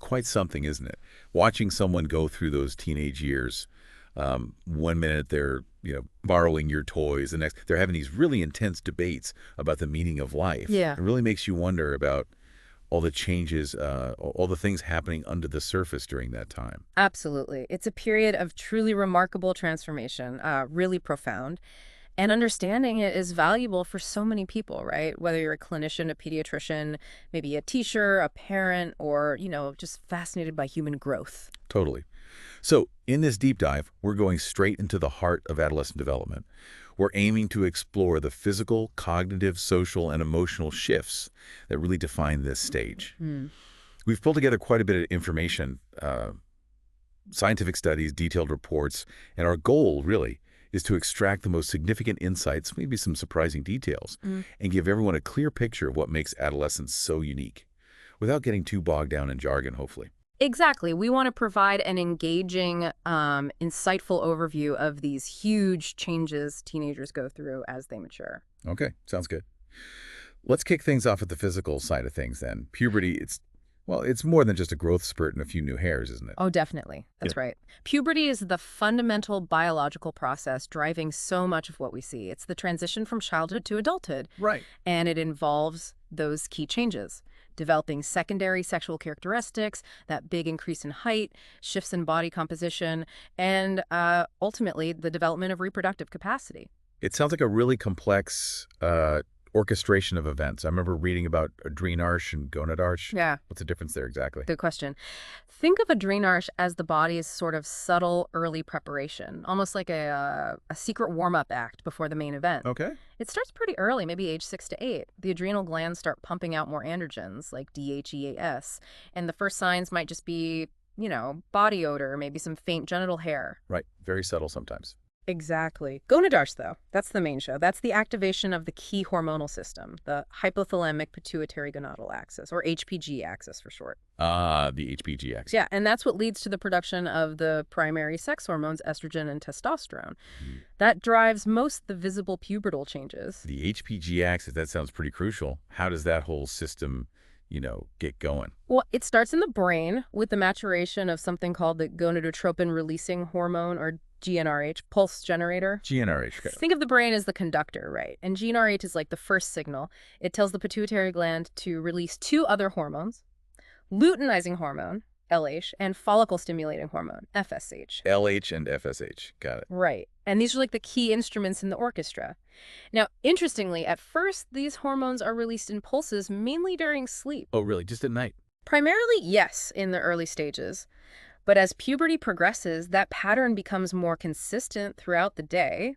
quite something, isn't it? Watching someone go through those teenage years, 1 minute they're, borrowing your toys, the next they're having these really intense debates about the meaning of life. Yeah. It really makes you wonder about all the changes, all the things happening under the surface during that time. Absolutely. It's a period of truly remarkable transformation, really profound. And understanding it is valuable for so many people, right? Whether you're a clinician, a pediatrician, maybe a teacher, a parent, or, just fascinated by human growth. Totally. So in this deep dive, we're going straight into the heart of adolescent development. We're aiming to explore the physical, cognitive, social, and emotional shifts that really define this stage. Hmm. We've pulled together quite a bit of information, scientific studies, detailed reports, and our goal, really, is to extract the most significant insights, maybe some surprising details, and give everyone a clear picture of what makes adolescence so unique, without getting too bogged down in jargon, hopefully. Exactly. We want to provide an engaging, insightful overview of these huge changes teenagers go through as they mature. Okay, sounds good. Let's kick things off at the physical side of things then. Puberty, it's more than just a growth spurt and a few new hairs, isn't it? Oh, definitely. That's right. Puberty is the fundamental biological process driving so much of what we see. It's the transition from childhood to adulthood, Right. and it involves those key changes. Developing secondary sexual characteristics, that big increase in height, shifts in body composition, and ultimately the development of reproductive capacity. It sounds like a really complex orchestration of events. I remember reading about adrenarche and gonadalrche. Yeah. What's the difference there exactly? Good question. Think of adrenarche as the body's sort of subtle early preparation, almost like a secret warm-up act before the main event. Okay. It starts pretty early, maybe age 6 to 8. The adrenal glands start pumping out more androgens, like DHEAS, and the first signs might just be, body odor, maybe some faint genital hair. Right. Very subtle sometimes. Exactly. Gonadalrche, though, that's the main show. That's the activation of the key hormonal system, the hypothalamic pituitary gonadal axis, or HPG axis for short. Ah, the HPG axis. Yeah, and that's what leads to the production of the primary sex hormones, estrogen and testosterone. That drives most the visible pubertal changes. The HPG axis, that sounds pretty crucial. How does that whole system, get going? Well, it starts in the brain with the maturation of something called the gonadotropin-releasing hormone, or GnRH, pulse generator. GnRH. Okay. Think of the brain as the conductor, right? And GnRH is like the first signal. It tells the pituitary gland to release two other hormones, luteinizing hormone, LH, and follicle-stimulating hormone, FSH. LH and FSH. Got it. Right. And these are like the key instruments in the orchestra. Now, interestingly, at first, these hormones are released in pulses mainly during sleep. Oh, really? Just at night? Primarily, yes, in the early stages. But as puberty progresses, that pattern becomes more consistent throughout the day.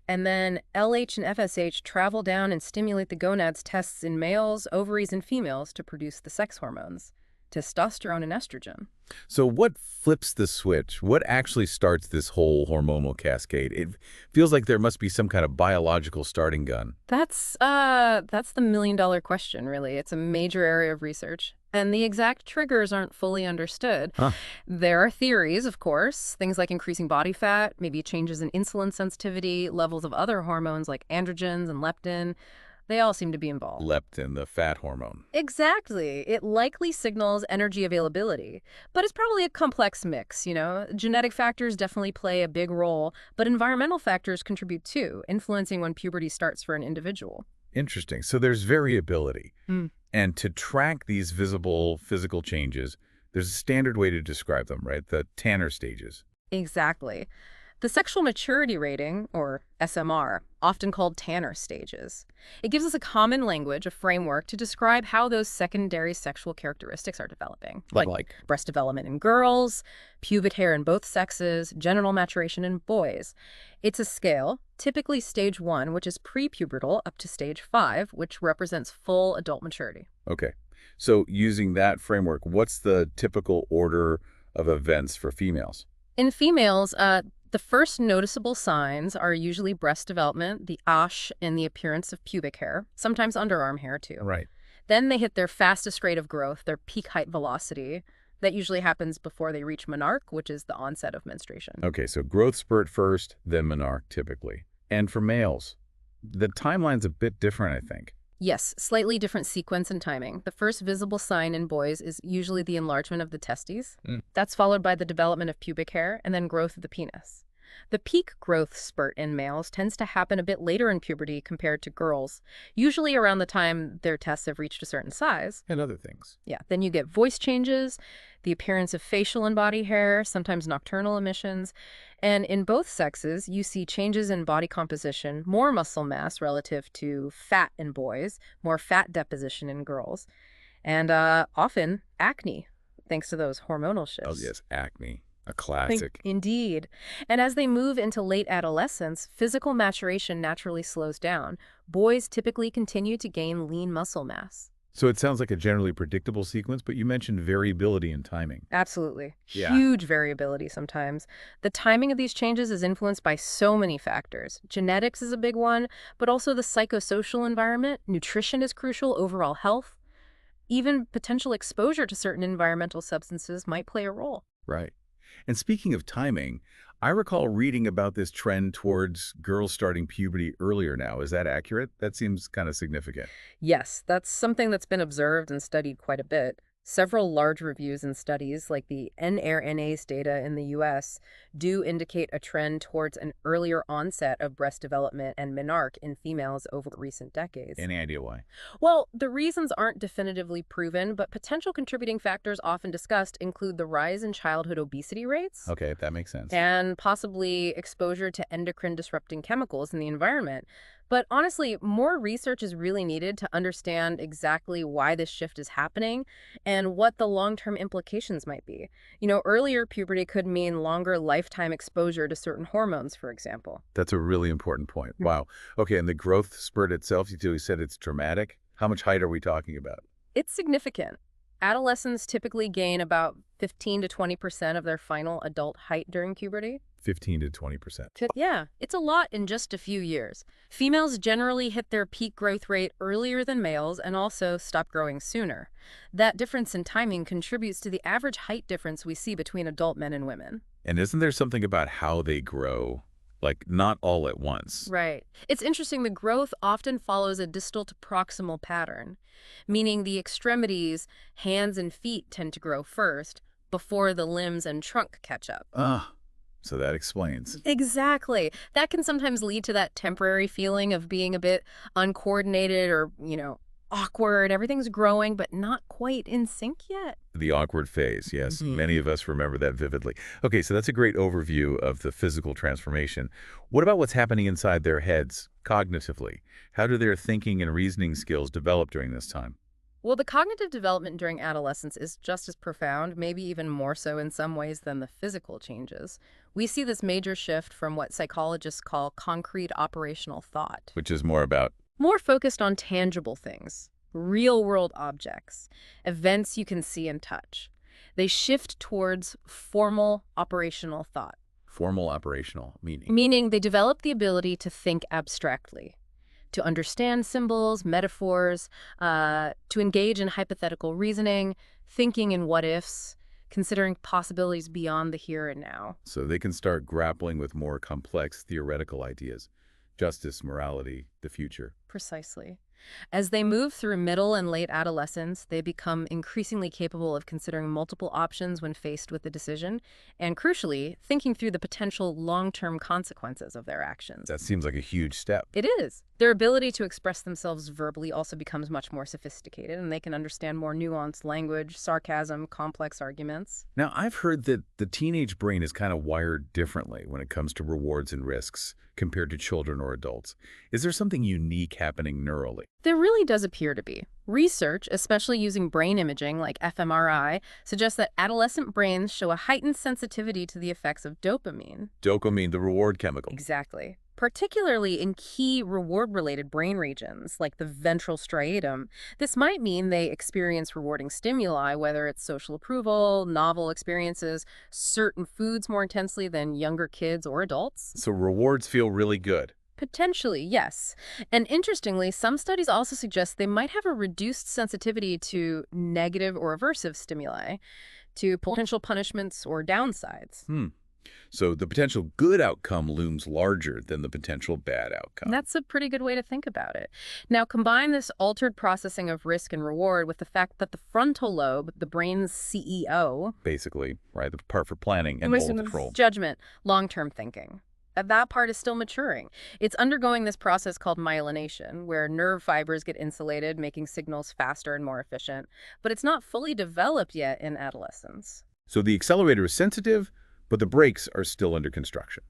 And then LH and FSH travel down and stimulate the gonads' tests in males, ovaries, and females to produce the sex hormones, testosterone and estrogen. So what flips the switch? What actually starts this whole hormonal cascade? It feels like there must be some kind of biological starting gun. That's the million-dollar question, really. It's a major area of research. And the exact triggers aren't fully understood. Huh. There are theories, of course, things like increasing body fat, maybe changes in insulin sensitivity, levels of other hormones like androgens and leptin. They all seem to be involved. Leptin, the fat hormone. Exactly. It likely signals energy availability, but it's probably a complex mix, Genetic factors definitely play a big role, but environmental factors contribute too, influencing when puberty starts for an individual. Interesting. So there's variability. Mm. And to track these visible physical changes, there's a standard way to describe them, right? The Tanner stages. Exactly. The sexual maturity rating, or SMR, often called Tanner stages. It gives us a common language, a framework to describe how those secondary sexual characteristics are developing. Like Breast development in girls, pubic hair in both sexes, genital maturation in boys. It's a scale, typically stage 1, which is prepubertal, up to stage 5, which represents full adult maturity. Okay. So using that framework, what's the typical order of events for females? In females, the first noticeable signs are usually breast development, the ash, and the appearance of pubic hair, sometimes underarm hair too. Right. Then they hit their fastest rate of growth, their peak height velocity. That usually happens before they reach menarche, which is the onset of menstruation. Okay, so growth spurt first, then menarche typically. And for males, the timeline's a bit different, I think. Yes, slightly different sequence and timing. The first visible sign in boys is usually the enlargement of the testes. Mm. That's followed by the development of pubic hair and then growth of the penis. The peak growth spurt in males tends to happen a bit later in puberty compared to girls, usually around the time their tests have reached a certain size. And other things. Yeah, then you get voice changes, the appearance of facial and body hair, sometimes nocturnal emissions. And in both sexes, you see changes in body composition, more muscle mass relative to fat in boys, more fat deposition in girls, and often acne, thanks to those hormonal Oh, shifts. yes, acne. A classic. Indeed. And as they move into late adolescence, physical maturation naturally slows down. Boys typically continue to gain lean muscle mass. So it sounds like a generally predictable sequence, but you mentioned variability in timing. Absolutely. Yeah. Huge variability sometimes. The timing of these changes is influenced by so many factors. Genetics is a big one, but also the psychosocial environment. Nutrition is crucial, overall health. Even potential exposure to certain environmental substances might play a role. Right. And speaking of timing, I recall reading about this trend towards girls starting puberty earlier now. Is that accurate? That seems kind of significant. Yes, that's something that's been observed and studied quite a bit. Several large reviews and studies, like the NRNA's data in the US, do indicate a trend towards an earlier onset of breast development and menarche in females over recent decades. Any idea why? Well, the reasons aren't definitively proven, but potential contributing factors often discussed include the rise in childhood obesity rates Okay, that makes sense. and possibly exposure to endocrine disrupting chemicals in the environment. But honestly, more research is really needed to understand exactly why this shift is happening and what the long-term implications might be. Earlier puberty could mean longer lifetime exposure to certain hormones, for example. That's a really important point. Wow. Okay, and the growth spurt itself, you said it's dramatic. How much height are we talking about? It's significant. Adolescents typically gain about 15 to 20% of their final adult height during puberty. 15 to 20%. Yeah, it's a lot in just a few years. Females generally hit their peak growth rate earlier than males and also stop growing sooner. That difference in timing contributes to the average height difference we see between adult men and women. And isn't there something about how they grow? Like, not all at once. Right. It's interesting, the growth often follows a distal to proximal pattern, meaning the extremities, hands and feet tend to grow first before the limbs and trunk catch up. Ah, so that explains. Exactly. That can sometimes lead to that temporary feeling of being a bit uncoordinated or, awkward. Everything's growing, but not quite in sync yet. The awkward phase, yes. Many of us remember that vividly. Okay, so that's a great overview of the physical transformation. What about what's happening inside their heads, cognitively? How do their thinking and reasoning skills develop during this time? Well, the cognitive development during adolescence is just as profound, maybe even more so in some ways than the physical changes. We see this major shift from what psychologists call concrete operational thought. Which is more about More focused on tangible things, real-world objects, events you can see and touch. They shift towards formal operational thought, formal operational meaning. meaning they develop the ability to think abstractly, to understand symbols, metaphors, to engage in hypothetical reasoning, thinking in what-ifs, considering possibilities beyond the here and now. So they can start grappling with more complex theoretical ideas. Justice, morality, the future. Precisely. As they move through middle and late adolescence, they become increasingly capable of considering multiple options when faced with a decision, and crucially, thinking through the potential long-term consequences of their actions. That seems like a huge step. It is. Their ability to express themselves verbally also becomes much more sophisticated, and they can understand more nuanced language, sarcasm, complex arguments. Now, I've heard that the teenage brain is kind of wired differently when it comes to rewards and risks compared to children or adults. Is there something unique happening neurally? There really does appear to be. Research, especially using brain imaging like fMRI, suggests that adolescent brains show a heightened sensitivity to the effects of dopamine. Dopamine, the reward chemical. Exactly. Particularly in key reward-related brain regions, like the ventral striatum. This might mean they experience rewarding stimuli, whether it's social approval, novel experiences, certain foods more intensely than younger kids or adults. So rewards feel really good. Potentially, yes. And interestingly, some studies also suggest they might have a reduced sensitivity to negative or aversive stimuli, to potential punishments or downsides. So the potential good outcome looms larger than the potential bad outcome. That's a pretty good way to think about it. Now, combine this altered processing of risk and reward with the fact that the frontal lobe, the brain's CEO, Basically, right? The part for planning and moral emotions, control. judgment, long-term thinking. That part is still maturing. It's undergoing this process called myelination, where nerve fibers get insulated, making signals faster and more efficient. But it's not fully developed yet in adolescence. So the accelerator is sensitive, but the brakes are still under construction.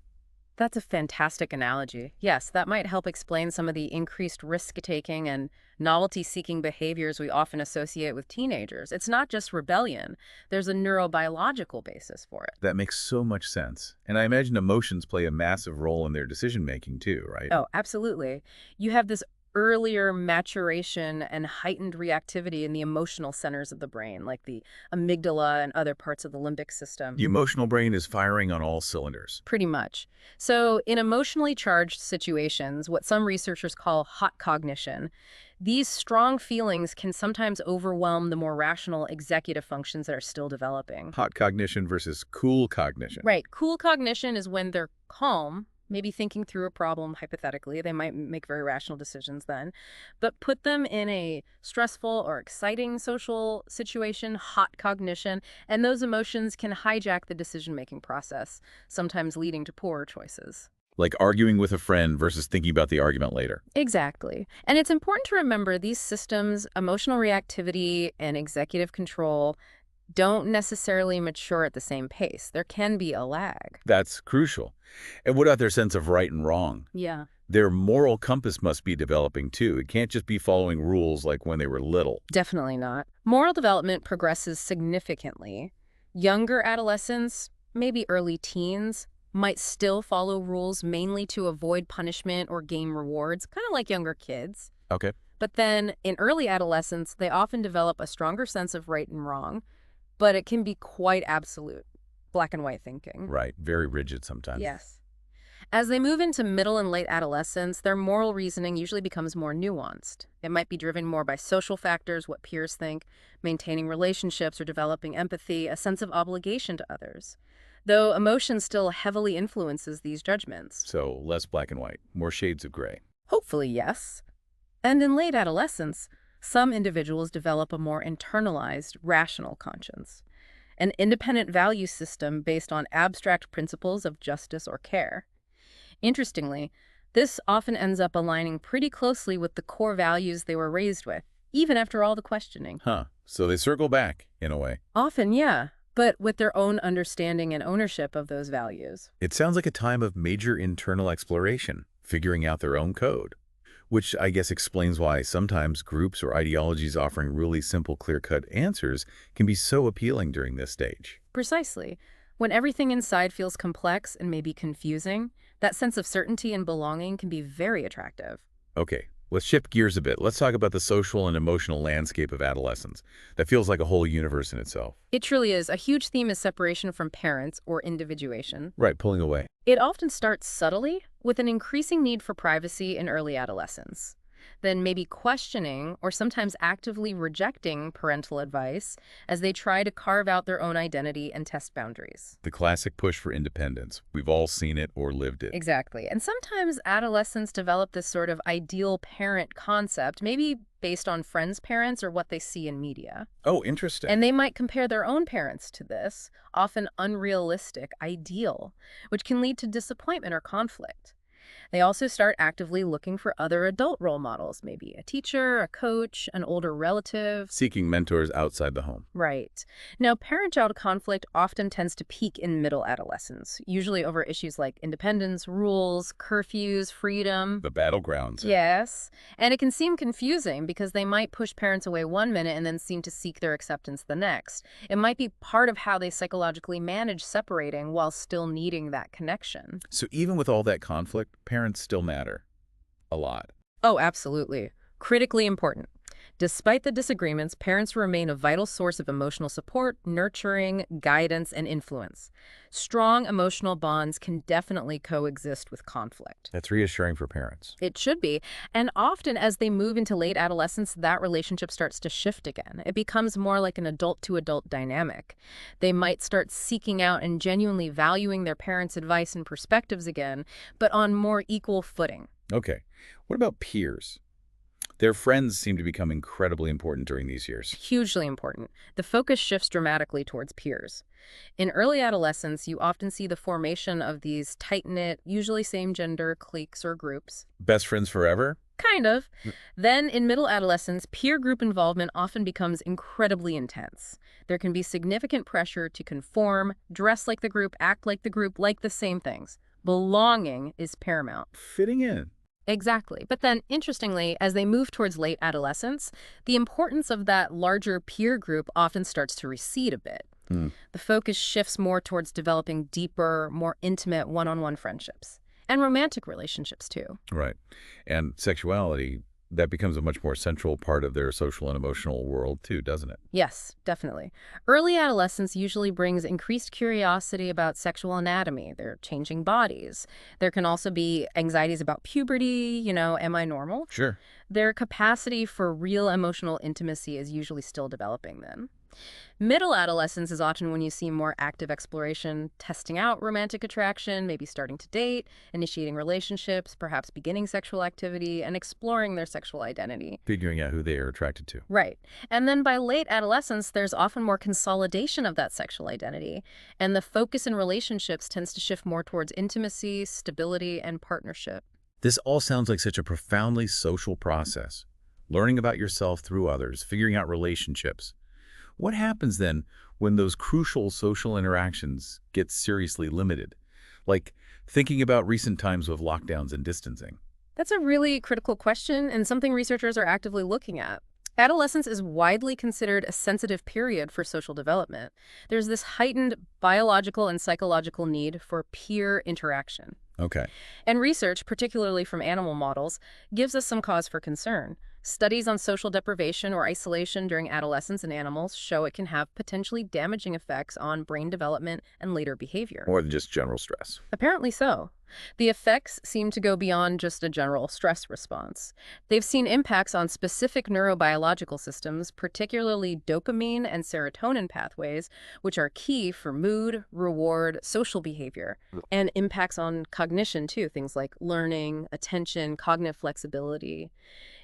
That's a fantastic analogy. Yes, that might help explain some of the increased risk-taking and novelty-seeking behaviors we often associate with teenagers. It's not just rebellion. There's a neurobiological basis for it. That makes so much sense. And I imagine emotions play a massive role in their decision-making too, right? Oh, absolutely. You have this earlier maturation and heightened reactivity in the emotional centers of the brain, like the amygdala and other parts of the limbic system. The emotional brain is firing on all cylinders. Pretty much. So in emotionally charged situations, what some researchers call hot cognition, these strong feelings can sometimes overwhelm the more rational executive functions that are still developing. Hot cognition versus cool cognition. Right. Cool cognition is when they're calm, maybe thinking through a problem hypothetically. They might make very rational decisions then. But put them in a stressful or exciting social situation, hot cognition, and those emotions can hijack the decision-making process, sometimes leading to poorer choices. Like arguing with a friend versus thinking about the argument later. Exactly. And it's important to remember these systems, emotional reactivity and executive control, don't necessarily mature at the same pace. There can be a lag. That's crucial. And what about their sense of right and wrong? Yeah. Their moral compass must be developing too. It can't just be following rules like when they were little. Definitely not. Moral development progresses significantly. Younger adolescents, maybe early teens, might still follow rules mainly to avoid punishment or gain rewards, kind of like younger kids. Okay. But then in early adolescence, they often develop a stronger sense of right and wrong, but it can be quite absolute, black and white thinking. Right. Very rigid sometimes. Yes. As they move into middle and late adolescence, their moral reasoning usually becomes more nuanced. It might be driven more by social factors, what peers think, maintaining relationships or developing empathy, a sense of obligation to others. Though emotion still heavily influences these judgments. So less black and white, more shades of gray. Hopefully, yes. And in late adolescence, some individuals develop a more internalized, rational conscience, an independent value system based on abstract principles of justice or care. Interestingly, this often ends up aligning pretty closely with the core values they were raised with, even after all the questioning. Huh. So they circle back, in a way. Often, yeah, but with their own understanding and ownership of those values. It sounds like a time of major internal exploration, figuring out their own code. Which I guess explains why sometimes groups or ideologies offering really simple, clear-cut answers can be so appealing during this stage. Precisely. When everything inside feels complex and maybe confusing, that sense of certainty and belonging can be very attractive. Okay, let's shift gears a bit. Let's talk about the social and emotional landscape of adolescence. That feels like a whole universe in itself. It truly is. A huge theme is separation from parents or individuation. Right, pulling away. It often starts subtly, with an increasing need for privacy in early adolescence. Then maybe questioning or sometimes actively rejecting parental advice as they try to carve out their own identity and test boundaries. The classic push for independence. We've all seen it or lived it. Exactly. And sometimes adolescents develop this sort of ideal parent concept, maybe based on friends' parents or what they see in media. Oh, interesting. And they might compare their own parents to this, often unrealistic ideal, which can lead to disappointment or conflict. They also start actively looking for other adult role models, maybe a teacher, a coach, an older relative. Seeking mentors outside the home. Right. Now, parent-child conflict often tends to peak in middle adolescence, usually over issues like independence, rules, curfews, freedom. The battlegrounds. Yes. And it can seem confusing because they might push parents away one minute and then seem to seek their acceptance the next. It might be part of how they psychologically manage separating while still needing that connection. So even with all that conflict, parents still matter. A lot. Oh, absolutely. Critically important. Despite the disagreements, parents remain a vital source of emotional support, nurturing, guidance, and influence. Strong emotional bonds can definitely coexist with conflict. That's reassuring for parents. It should be. And often, as they move into late adolescence, that relationship starts to shift again. It becomes more like an adult to adult dynamic. They might start seeking out and genuinely valuing their parents' advice and perspectives again, but on more equal footing. Okay. What about peers? Their friends seem to become incredibly important during these years. Hugely important. The focus shifts dramatically towards peers. In early adolescence, you often see the formation of these tight-knit, usually same-gender cliques or groups. Best friends forever? Kind of. Mm. Then, in middle adolescence, peer group involvement often becomes incredibly intense. There can be significant pressure to conform, dress like the group, act like the same things. Belonging is paramount. Fitting in. Exactly. But then, interestingly, as they move towards late adolescence, the importance of that larger peer group often starts to recede a bit. Hmm. The focus shifts more towards developing deeper, more intimate one-on-one friendships. And romantic relationships, too. Right. And sexuality, that becomes a much more central part of their social and emotional world too, doesn't it? Yes, definitely. Early adolescence usually brings increased curiosity about sexual anatomy, their changing bodies. There can also be anxieties about puberty, am I normal? Sure. Their capacity for real emotional intimacy is usually still developing then. Middle adolescence is often when you see more active exploration, testing out romantic attraction, maybe starting to date, initiating relationships, perhaps beginning sexual activity, and exploring their sexual identity. Figuring out who they are attracted to. Right. And then by late adolescence, there's often more consolidation of that sexual identity, and the focus in relationships tends to shift more towards intimacy, stability, and partnership. This all sounds like such a profoundly social process. Learning about yourself through others, figuring out relationships. What happens then when those crucial social interactions get seriously limited? Like thinking about recent times of lockdowns and distancing. That's a really critical question and something researchers are actively looking at. Adolescence is widely considered a sensitive period for social development. There's this heightened biological and psychological need for peer interaction. Okay. And research, particularly from animal models, gives us some cause for concern. Studies on social deprivation or isolation during adolescence in animals show it can have potentially damaging effects on brain development and later behavior. More than just general stress. Apparently so. The effects seem to go beyond just a general stress response. They've seen impacts on specific neurobiological systems, particularly dopamine and serotonin pathways, which are key for mood, reward, social behavior, and impacts on cognition too, things like learning, attention, cognitive flexibility.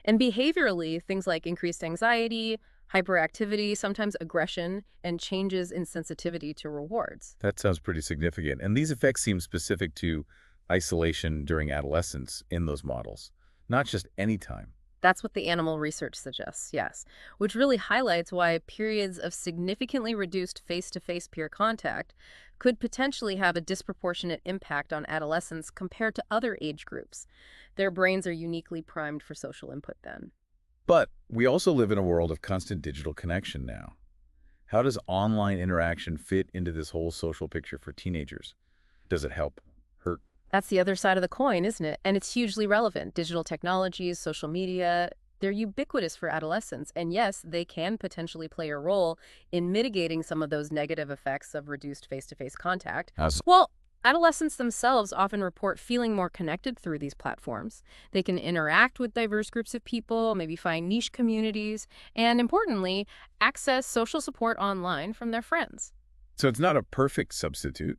And behaviorally, things like increased anxiety, hyperactivity, sometimes aggression, and changes in sensitivity to rewards. That sounds pretty significant. And these effects seem specific to isolation during adolescence in those models, not just any time. That's what the animal research suggests, yes, which really highlights why periods of significantly reduced face-to-face peer contact could potentially have a disproportionate impact on adolescents compared to other age groups. Their brains are uniquely primed for social input then. But we also live in a world of constant digital connection now. How does online interaction fit into this whole social picture for teenagers? Does it help? Hurt? That's the other side of the coin, isn't it? And it's hugely relevant. Digital technologies, social media, they're ubiquitous for adolescents. And yes, they can potentially play a role in mitigating some of those negative effects of reduced face-to-face contact. How's Well, adolescents themselves often report feeling more connected through these platforms. They can interact with diverse groups of people, maybe find niche communities, and importantly, access social support online from their friends. So it's not a perfect substitute,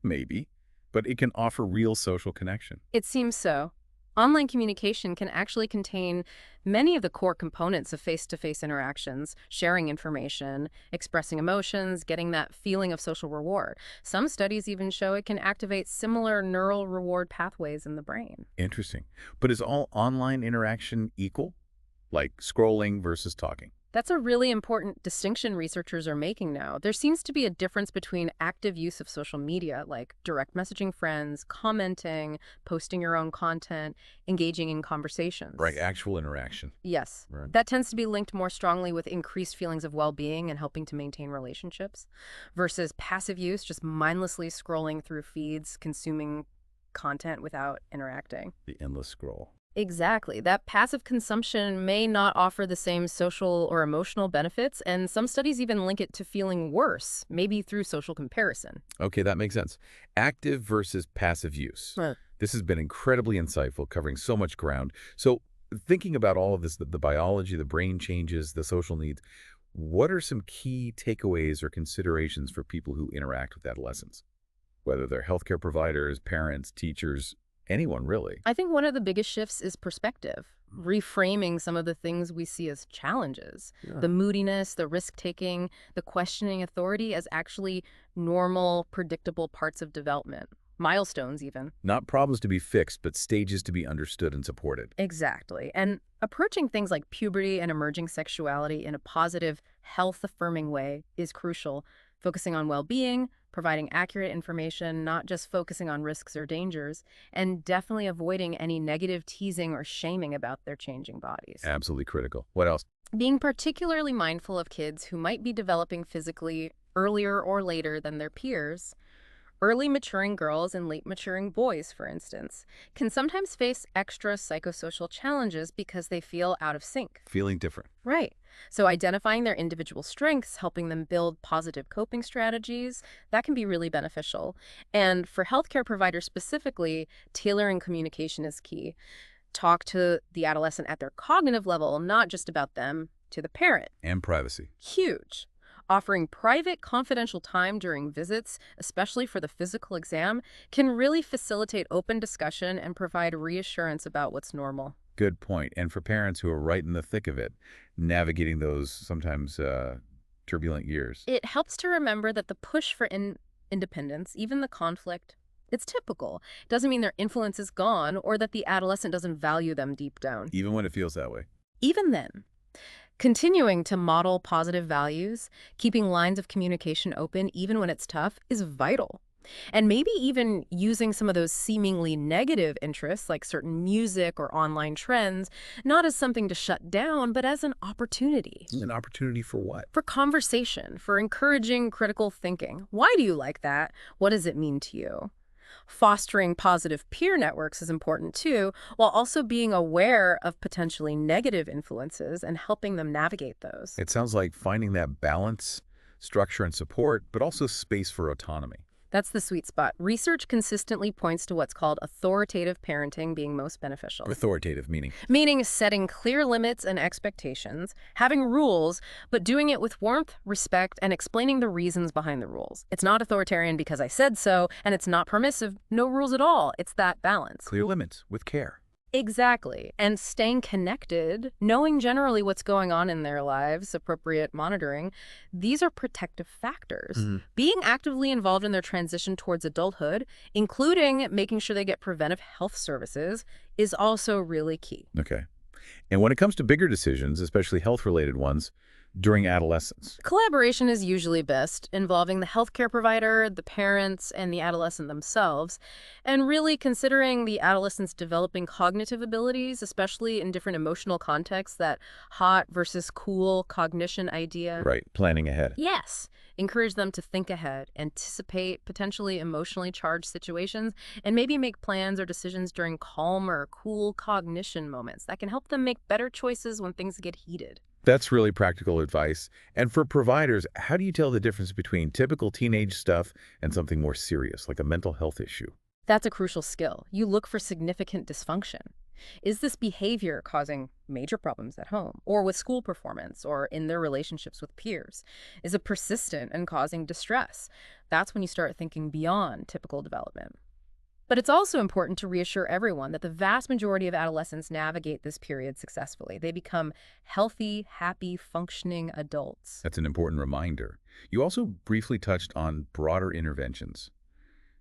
maybe, but it can offer real social connection. It seems so. Online communication can actually contain many of the core components of face-to-face interactions, sharing information, expressing emotions, getting that feeling of social reward. Some studies even show it can activate similar neural reward pathways in the brain. Interesting. But is all online interaction equal? Like scrolling versus talking? That's a really important distinction researchers are making now. There seems to be a difference between active use of social media, like direct messaging friends, commenting, posting your own content, engaging in conversations. Right, actual interaction. Yes. Right. That tends to be linked more strongly with increased feelings of well-being and helping to maintain relationships versus passive use, just mindlessly scrolling through feeds, consuming content without interacting. The endless scroll. Exactly. That passive consumption may not offer the same social or emotional benefits, and some studies even link it to feeling worse, maybe through social comparison. Okay, that makes sense. Active versus passive use. This has been incredibly insightful, covering so much ground. So thinking about all of this, the biology, the brain changes, the social needs, what are some key takeaways or considerations for people who interact with adolescents? Whether they're healthcare providers, parents, teachers, anyone really. I think one of the biggest shifts is perspective, reframing some of the things we see as challenges. Yeah. The moodiness, the risk-taking, the questioning authority as actually normal, predictable parts of development. Milestones, even. Not problems to be fixed, but stages to be understood and supported. Exactly. And approaching things like puberty and emerging sexuality in a positive, health-affirming way is crucial. Focusing on well-being, providing accurate information, not just focusing on risks or dangers, and definitely avoiding any negative teasing or shaming about their changing bodies. Absolutely critical. What else? Being particularly mindful of kids who might be developing physically earlier or later than their peers. Early maturing girls and late maturing boys, for instance, can sometimes face extra psychosocial challenges because they feel out of sync. Feeling different. Right. So identifying their individual strengths, helping them build positive coping strategies, that can be really beneficial. And for healthcare providers specifically, tailoring communication is key. Talk to the adolescent at their cognitive level, not just about them, to the parent. And privacy. Huge. Offering private, confidential time during visits, especially for the physical exam, can really facilitate open discussion and provide reassurance about what's normal. Good point. And for parents who are right in the thick of it, navigating those sometimes turbulent years. It helps to remember that the push for independence, even the conflict, it's typical. It doesn't mean their influence is gone or that the adolescent doesn't value them deep down. Even when it feels that way. Even then, continuing to model positive values, keeping lines of communication open even when it's tough, is vital. And maybe even using some of those seemingly negative interests, like certain music or online trends, not as something to shut down, but as an opportunity. An opportunity for what? For conversation, for encouraging critical thinking. Why do you like that? What does it mean to you? Fostering positive peer networks is important too, while also being aware of potentially negative influences and helping them navigate those. It sounds like finding that balance, structure, and support, but also space for autonomy. That's the sweet spot. Research consistently points to what's called authoritative parenting being most beneficial. Authoritative meaning. Meaning setting clear limits and expectations, having rules, but doing it with warmth, respect, and explaining the reasons behind the rules. It's not authoritarian because I said so, and it's not permissive, no rules at all. It's that balance. Clear limits with care. Exactly. And staying connected, knowing generally what's going on in their lives, appropriate monitoring, these are protective factors. Being actively involved in their transition towards adulthood, including making sure they get preventive health services, is also really key. Okay. And when it comes to bigger decisions, especially health-related ones, during adolescence. Collaboration is usually best, involving the healthcare provider, the parents, and the adolescent themselves, and really considering the adolescent's developing cognitive abilities, especially in different emotional contexts, that hot versus cool cognition idea. Right, planning ahead. Yes. Encourage them to think ahead, anticipate potentially emotionally charged situations, and maybe make plans or decisions during calm or cool cognition moments that can help them make better choices when things get heated. That's really practical advice. And for providers, how do you tell the difference between typical teenage stuff and something more serious, like a mental health issue? That's a crucial skill. You look for significant dysfunction. Is this behavior causing major problems at home, or with school performance, or in their relationships with peers? Is it persistent and causing distress? That's when you start thinking beyond typical development. But it's also important to reassure everyone that the vast majority of adolescents navigate this period successfully. They become healthy, happy, functioning adults. That's an important reminder. You also briefly touched on broader interventions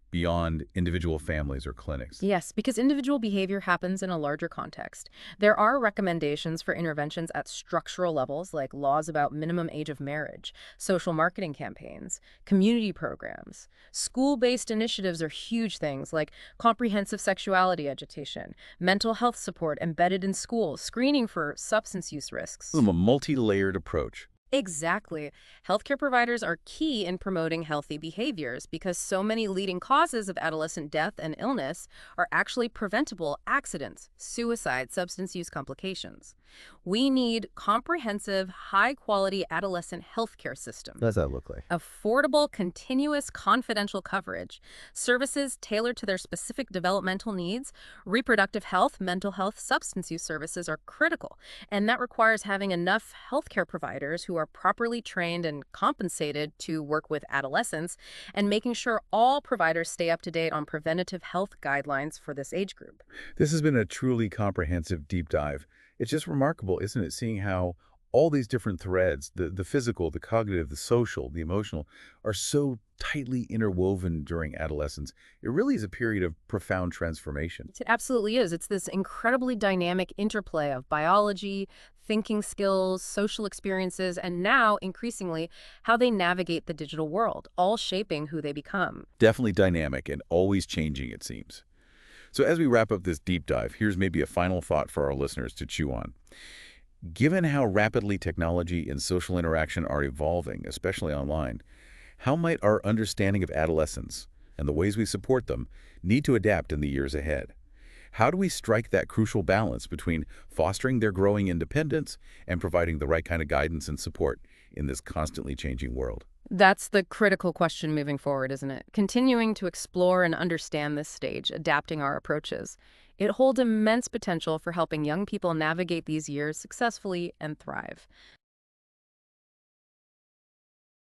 beyond individual families or clinics. Yes, because individual behavior happens in a larger context. There are recommendations for interventions at structural levels, like laws about minimum age of marriage, social marketing campaigns, community programs. School-based initiatives are huge things like comprehensive sexuality education, mental health support embedded in schools, screening for substance use risks. A multi-layered approach. Exactly. Healthcare providers are key in promoting healthy behaviors because so many leading causes of adolescent death and illness are actually preventable accidents, suicide, substance use complications. We need comprehensive, high-quality adolescent healthcare What system. does that look like? Affordable, continuous, confidential coverage, services tailored to their specific developmental needs, reproductive health, mental health, substance use services are critical, and that requires having enough healthcare providers who are properly trained and compensated to work with adolescents, and making sure all providers stay up to date on preventative health guidelines for this age group. This has been a truly comprehensive deep dive. It's just remarkable, isn't it, seeing how all these different threads, the physical, the cognitive, the social, the emotional, are so tightly interwoven during adolescence. It really is a period of profound transformation. It absolutely is. It's this incredibly dynamic interplay of biology, thinking skills, social experiences, and now, increasingly, how they navigate the digital world, all shaping who they become. Definitely dynamic and always changing, it seems. So as we wrap up this deep dive, here's maybe a final thought for our listeners to chew on. Given how rapidly technology and social interaction are evolving, especially online, how might our understanding of adolescence and the ways we support them need to adapt in the years ahead? How do we strike that crucial balance between fostering their growing independence and providing the right kind of guidance and support in this constantly changing world? That's the critical question moving forward, isn't it? Continuing to explore and understand this stage, adapting our approaches. It holds immense potential for helping young people navigate these years successfully and thrive.